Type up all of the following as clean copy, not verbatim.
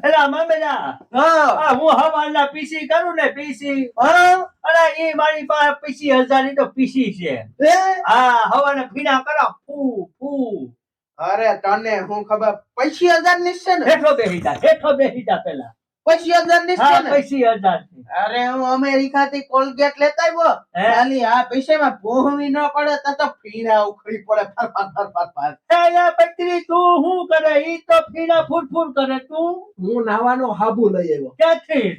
એલા મામેલા હા હું હવારના પીસી કરું ને પીસી હા અરે એ મારી પાસે 25,000 ની તો પીસી છે એ હા હવાના ફીણા કરો ફૂ ફૂ અરે તને હું ખબર 25,000 ની છે ને હેઠો બેસી જા પેલા 25,000 ની છે હા ને 25,000 ની અરે હું અમેરિકા થી કોલગેટ લેતા આવ્યો હે? ખાલી આ પૈસામાં ભોહવી ન પડે તો ફીણા ઉખડી પડે ફર. એલા પત્રી તું શું કરે ઈ તો ફીણા ફૂટ કરે તું હું નાવાનો હાબુ લઈ આવ્યો ક્યાંથી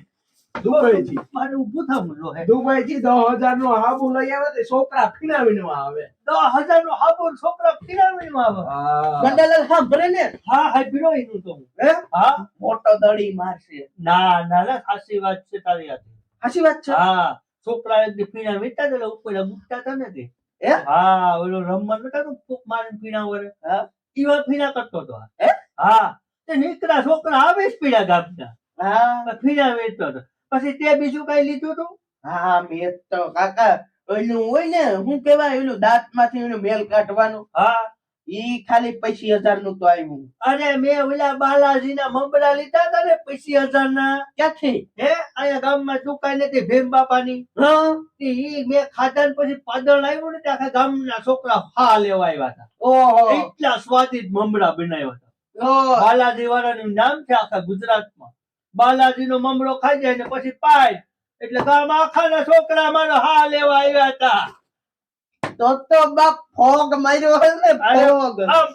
દુબઈથી. મારે ઊભું થવું લો હે દુબઈ થી 10,000 નો હાબુ લઈ આવ્યો તે છોકરા ફીણાવીને આવે 10,000 નો હાબુ છોકરા ફીણાવીમાં આવે ગંડાલાલ સાંભળે ને હા હા પીરો એનું તો હે હા મોટો દડી મારશે ના ના ના સાચી વાત છે તારી આ સાચી વાત છે હા છોકરા એક દી પીણા વીતા તો ઉપર મૂકતા હતા ને તે હે હા ઓલો રમવા નતા તો ફૂક મારીને પીણા વરે હા ઈવા પીણા કરતો હતો હે હા તે નીકળા છોકરા આવે જ પીણા ગામના હા પીણા વેચતો હતો પછી તે બીજું કઈ લીધું હતું હા મેં તો કાકા ઓલું હોય ને શું કેવાય ઓલું દાંત માંથી ઓલું મેલ કાઢવાનું હા ઈ ખાલી 25,000 નું તો આવ્યું અરે મેં ઓલા બાલાજીના મમરા લીધા હતા ને 25,000 ના ક્યાંથી હે અહીંયા ગામમાં દુકાન હતી ભીમ બાપાની હા ઈ મેં ખાધા ને પછી પાદળ આવ્યું ને તે આખા ગામના છોકરા ફા લેવા આવ્યા હતા ઓહો એટલા સ્વાદિષ્ટ મમરા બનાવ્યા હતા ઓહો બાલાજી વાળાનું નામ છે આખા ગુજરાતમાં બાલાજી નો મમરો ખાઈ જાય ને પછી પાય એટલે ગામ આખાના છોકરા મારો હા લેવા આવ્યા હતા તો બાપ ફોગ માર્યો હે ને ફોગ આમ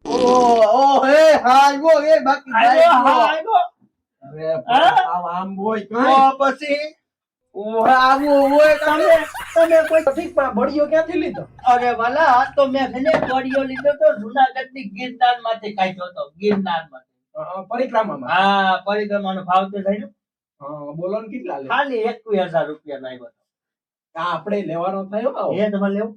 ઓ હે હાયો એ બાકી આવ્યો, હા આવ્યો. આવ્યો. અરે આમ હોય તો પછી આવું હોય તમે તમે કોઈ ઠીકમાં બળિયો ક્યાંથી લીધો અરે વાલા આ તો મેં છે ને કોડિયો લીધો તો જુનાગઢ ની ગિરનાર માંથી કાઢ્યો હતો ગિરનાર માંથી પરિક્રમામાં હા પરિક્રમાનો ભાવ તો થયો બોલો ને કેટલા લે ખાલી 21,000 રૂપિયા નો આવ્યો આ આપણે લેવાનો થયો હતો એ તમારે લેવું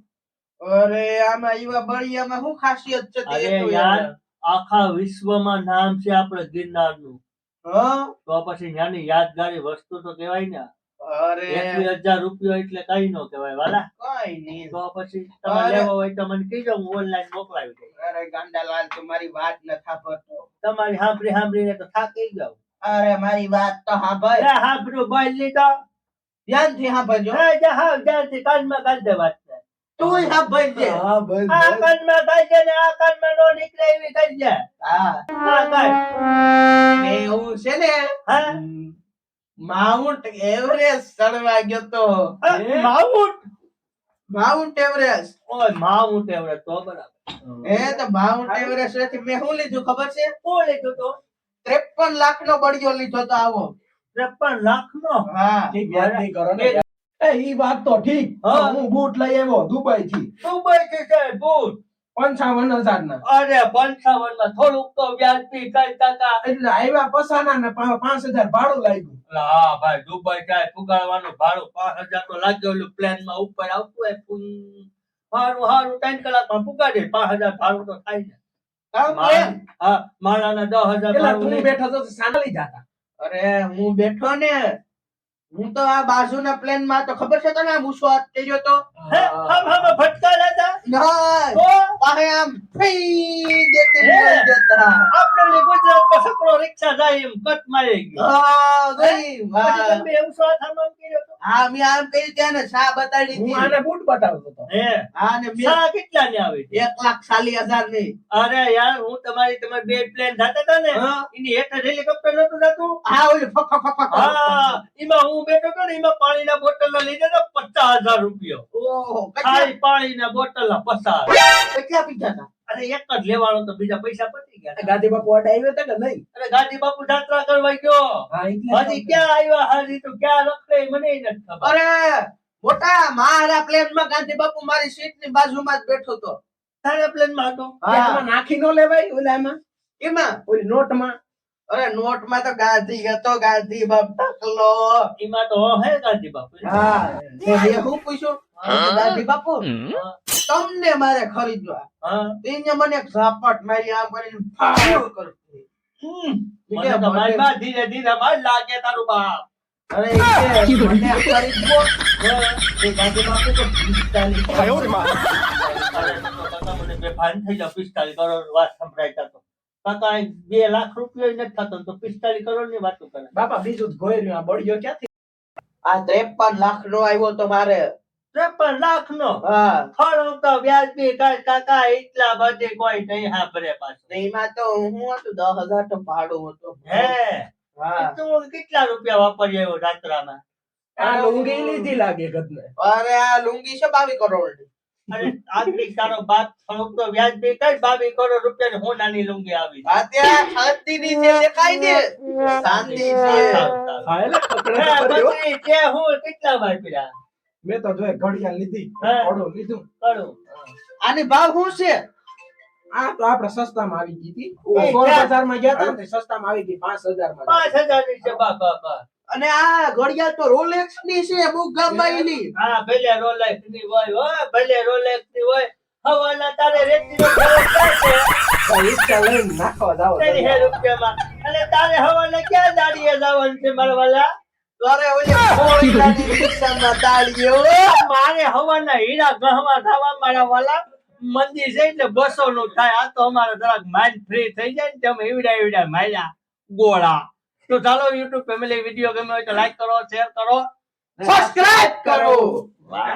અરે આમાં ઈવા બળિયામાં શું ખાસિયત છે તે અરે તો યાર આખા વિશ્વમાં નામ છે આપણે ગિરનાર નું હા તો પછી ત્યાંની યાદગારી વસ્તુ તો કહેવાય ને અરે 21,000 રૂપિયા એટલે કઈ નો કહેવાય વાલા કઈ નહીં તો પછી તમે અરે. લેવો હોય તો મને કહેજો હું ઓનલાઈન મોકલાવી દઈશ અરે ગાંડાલાલ તમારી વાત ન થાપતો તમારી સાંભળીને તો થાકી જાવ અરે મારી વાત તો સાંભળ અરે સાંભળ્યું બોલ લીધો ધ્યાનથી સાંભળજો હા જા હા જાનથી કાનમાં કાઢ દે વાત ને. તું સાંભળજે આ કાનમાં કાઢ દે ને આ કાનમાં નો નીકળે એવી કાઢ દે હા હા કાઢ મેં એવું છે ને હા માઉન્ટ એવરેસ્ટ ચડવા ગયો તો માઉન્ટ માઉન્ટ એવરેસ્ટ ઓય માઉન્ટ એવરેસ્ટ તો બરાબર એ તો માઉન્ટ એવરેસ્ટ થી મેં શું લીધું ખબર છે કોણ લીધું તો 53 લાખ નો બળિયો લીધો તો આવો 53 લાખ નો હા ઈ વાત તો ઠીક હા. હું બૂટ લઈ આવ્યો દુબઈ થી દુબઈ થી છે બૂટ 55,000 ના અરે 55 માં થોડુંક તો વ્યાજબી કઈ ટકા એટલે આવ્યા પસાના ને 5,000 ભાડું લાગ્યું હા ભાઈ દુબઈ જાય પુગાડવાનું ભાડું 5,000 તો લાગ્યો પ્લેન માં ઉપર આવતું હોય હારું હારું 3 કલાકમાં પુગાડે 5,000 ભાડું તો થાય ને હા માણાના 10,000 એટલે ભાડું તું નહીં. બેઠો તો સાંભળી જાતા અરે હું બેઠો ને હું તો આ બાજુના પ્લેન માં તો ખબર છે તને આમ ઊંચો હાથ કર્યો તો હે હમ ભટકા લેતા ના તો પાહે આમ ફી દેતે હે. નીકળી જતા આપણે ઓલી ગુજરાતમાં સકડો રિક્ષા જાય એમ કટ મારી ગયો હા ગઈ પછી વાહ. તમે એવું સાથ આમ કર્યો તો હા મેં આમ કહી ત્યાં ને શા બતાડી હું હતી આને બૂટ બતાવતો હતો હે હા ને મેં સા કેટલા ની આવી 1,40,000 ની અરે યાર હું તમારી બે પ્લેન જાતા હતા ને હા. એની હેઠળ હેલિકોપ્ટર નતું જાતું હા ઓલી ફક ફક ફક ફક હા એમાં હું બેઠો હતો ને એમાં પાણીના બોટલ લીધા તો 50,000 રૂપિયા ઓહો ખાલી પાણીના બોટલ 50 કેટલા પીધા હતા અરે એક જ લેવાનો તો બીજા પૈસા પતી ગયા ગાંધી બાપુ અડે આવ્યો હતા કે નહીં અરે ગાંધી બાપુ જાત્રા કરવા ગયો હા એટલે હજી ક્યાં આવ્યા હજી તો ક્યાં રખડે મને નથી ખબર અરે મોટા મારા પ્લેન માં ગાંધી બાપુ મારી સીટ ની બાજુમાં જ બેઠો તો તારા પ્લેન માં હતો આમાં નાખી નો લેવાય ઓલામાં એમાં ઓલી નોટમાં અરે નોટ માં તો ગાંધી હતો ગાંધી બાપ ઢકલો એમાં તો હે ગાંધી બાપુ હા એ હું પૂછ્યું ગાંધી બાપુ તમને મારે ખરીદવા હા એને મને એક ઝાપટ મારી આમ કરીને ફાડ કરતી મને તો મારી બા ધીરે ધીરે માર લાગે તારું બાપ અરે એ કે મને ખરીદવો એ ગાંધી બાપુ તો 45 અરે તો કાકા મને બેભાન થઈ જાવ 45 કરોડ વાત સંભળાય તો કાકા 2 લાખ રૂપિયા નથી થતો તો 45 કરોડ ની વાતો કરે. બાપા બીજું જ ગોઈ રહ્યું આ બળિયો ક્યાંથી આ 53 લાખ નો આવ્યો તો મારે 53 લાખ નો હા થોડું તો વ્યાજબી કર કાકા, એટલા બધે કોઈ નહીં સાંભળે પાછું. ને એમાં તો હું હતું 10,000 તો ભાડું હતું હે હા તું કેટલા રૂપિયા વાપરી આવ્યો રાત્રામાં? આ લુંગી લીધી લાગે ગદને અરે આ લુંગી છે 22 કરોડ ની. અરે આદમી તારો બાપ થોડુંક તો વ્યાજબી કર. 22 કરોડ રૂપિયાની હોનાની લુંગી આવી. આ ત્યાં શાંતિની છે દેખાય ને શાંતિ છે હા એટલે પકડે હે, તો ખરી હો. બકરી, તે હું કેટલા વાપર્યા? મેં તો જોઈ ઘડિયાળ લીધી હા. થોડું લીધું કરું. આની ભાવ શું છે આ તો આપણે સસ્તામાં આવી ગઈ હતી એ 16 બજારમાં ગયા હતા ને તે સસ્તામાં આવી ગઈ 5,000 માં 5,000 ની છે બાપા. અને આ ઘડિયાળ તો રોલેક્સ ની છે મુક ગામમાં આવેલી હા, ભલે રોલેક્સ ની હોય હો, ભલે રોલેક્સ ની હોય. હવાના તારે રેતીનો ખર્ચ થાય છે તો ઈચ્છા લઈને નાખવા જાવ 13 રૂપિયામાં. અને તારે હવાના ક્યાં દાડીએ જવાનું છે મારા વાલા? તારે ઓલી મોળીલાની રિક્ષામાં તાળીઓ મારે હવાના હીરા ગહવા થવા મારા વાલા. મંદિર છે એટલે 200 નું થાય. આ તો અમારે જરાક માઇન્ડ ફ્રી થઈ જાય ને તમે એવડા માર્યા ગોળા. તો ચાલો YouTube ફેમિલી વિડીયો ગમે હોય તો લાઈક કરો, શેર કરો, સબસ્ક્રાઇબ કરો વાહ.